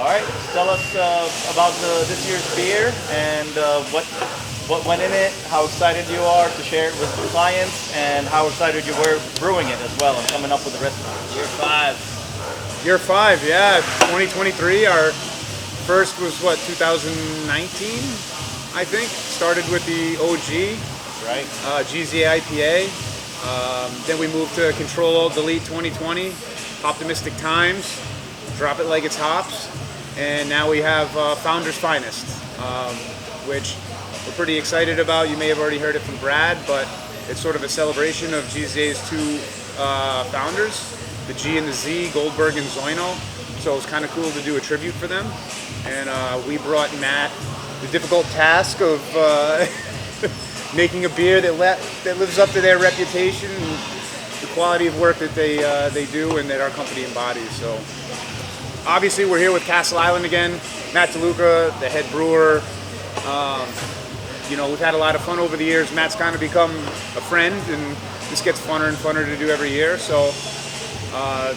right, tell us about this year's beer and what went in it, how excited you are to share it with the clients, and how excited you were brewing it as well and coming up with the recipe. Year 5. Year 5, yeah. 2023. Our first was 2019, I think. Started with the OG, Right. GZAIPA. Then we moved to Control Alt Delete 2020, Optimistic Times, Drop It Like It's Hops, and now we have Founder's Finest, which we're pretty excited about. You may have already heard it from Brad, but it's sort of a celebration of GZA's two founders, the G and the Z, Goldberg and Zoino. So it was kind of cool to do a tribute for them. And we brought Matt the difficult task of making a beer that lives up to their reputation and the quality of work that they do and that our company embodies. So obviously we're here with Castle Island again. Matt DeLuca, the head brewer. We've had a lot of fun over the years. Matt's kind of become a friend, and this gets funner and funner to do every year. So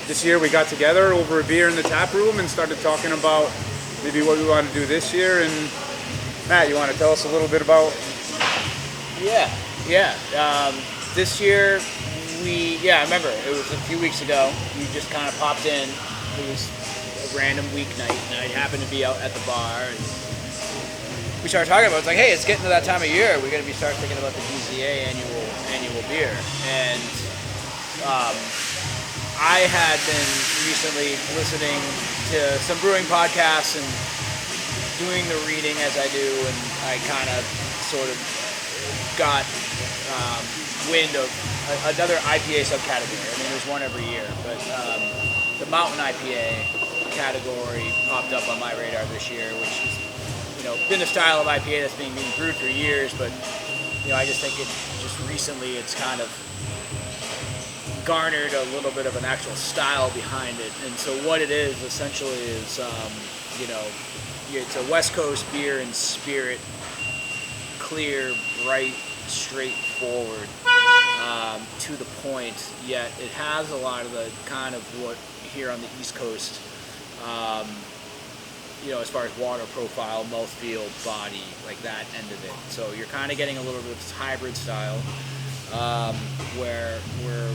this year we got together over a beer in the tap room and started talking about maybe what we want to do this year. And Matt, you want to tell us a little bit about? Yeah. This year, I remember it was a few weeks ago. We just kind of popped in. It was a random weeknight, and I happened to be out at the bar, and we started talking about it. It's like, hey, it's getting to that time of year. We're going to start thinking about the GZA annual beer, and I had been recently listening to some brewing podcasts and doing the reading as I do, and I kind of sort of got wind of another IPA subcategory. I mean, there's one every year, but the Mountain IPA category popped up on my radar this year, which is, been a style of IPA that's being brewed for years, but I just think recently it's kind of garnered a little bit of an actual style behind it. And so what it is essentially is, it's a West Coast beer and spirit, clear, bright, straightforward, to the point, yet it has a lot of the kind of what here on the East Coast, as far as water profile, mouthfeel, body, like that end of it. So you're kind of getting a little bit of this hybrid style, where we're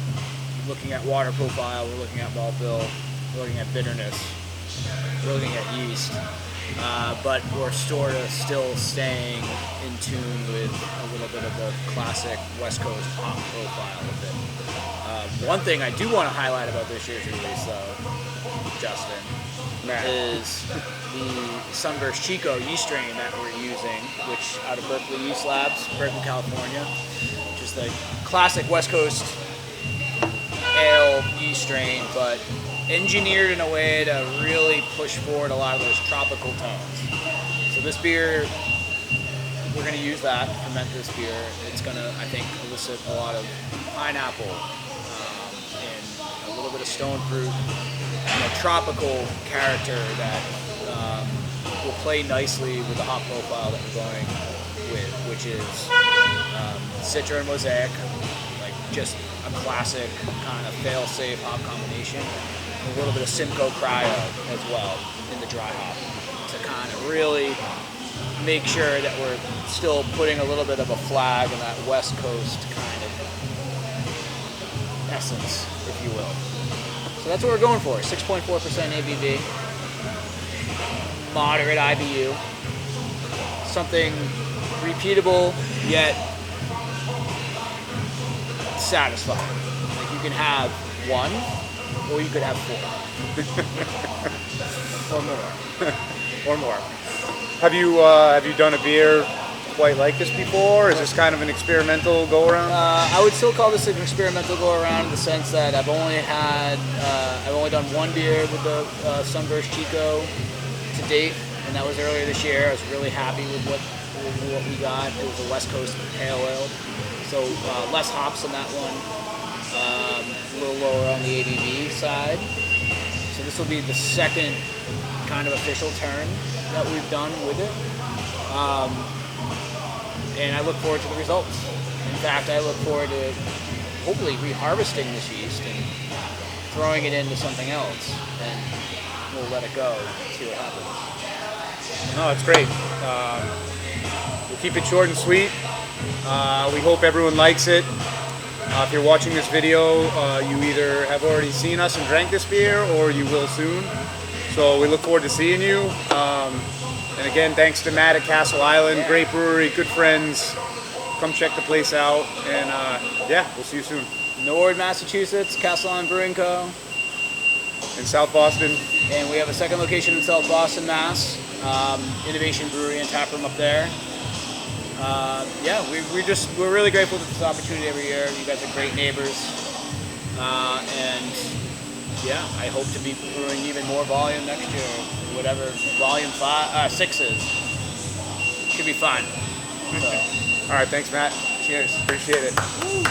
looking at water profile, we're looking at mouthfeel, we're looking at bitterness, we're looking at yeast, but we're sort of still staying in tune with a little bit of the classic West Coast hop profile of it. One thing I do want to highlight about this year's release, though, Justin, is the Sunburst Chico yeast strain that we're using, which out of Berkeley Yeast Labs, Berkeley, California, which is the classic West Coast ale yeast strain, but engineered in a way to really push forward a lot of those tropical tones. So this beer, we're going to use that, ferment this beer. It's going to, I think, elicit a lot of pineapple and a little bit of stone fruit, and a tropical character that will play nicely with the hop profile that we're going with, which is Citra and Mosaic, like just a classic kind of fail-safe hop combination. A little bit of Simcoe Cryo as well in the dry hop to kind of really make sure that we're still putting a little bit of a flag in that West Coast kind of essence, if you will. So that's what we're going for, 6.4% ABV, moderate IBU, something repeatable yet satisfying. Like you can have one, or you could have 4. Or more. Have you done a beer quite like this before? Or is this kind of an experimental go around? I would still call this an experimental go around in the sense that I've only done one beer with the Sunburst Chico to date, and that was earlier this year. I was really happy with what we got. It was a West Coast pale ale, so less hops on that one, a little lower on the ABV side. So this will be the second kind of official turn that we've done with it. And I look forward to the results. In fact, I look forward to hopefully reharvesting this yeast and throwing it into something else, and we'll let it go, see what happens. No, it's great. We'll keep it short and sweet. We hope everyone likes it. If you're watching this video, you either have already seen us and drank this beer, or you will soon. So we look forward to seeing you. And again, thanks to Matt at Castle Island. Great brewery, good friends. Come check the place out. And yeah, we'll see you soon. Norwood, Massachusetts, Castle Island Brewing Co. In South Boston. And we have a second location in South Boston, Mass. Innovation Brewery and Taproom up there. Yeah, we're really grateful for this opportunity every year. You guys are great neighbors. And yeah, I hope to be brewing even more volume next year. Whatever volume 6 is. Should be fun. So, All right, thanks, Matt. cheers. Appreciate it.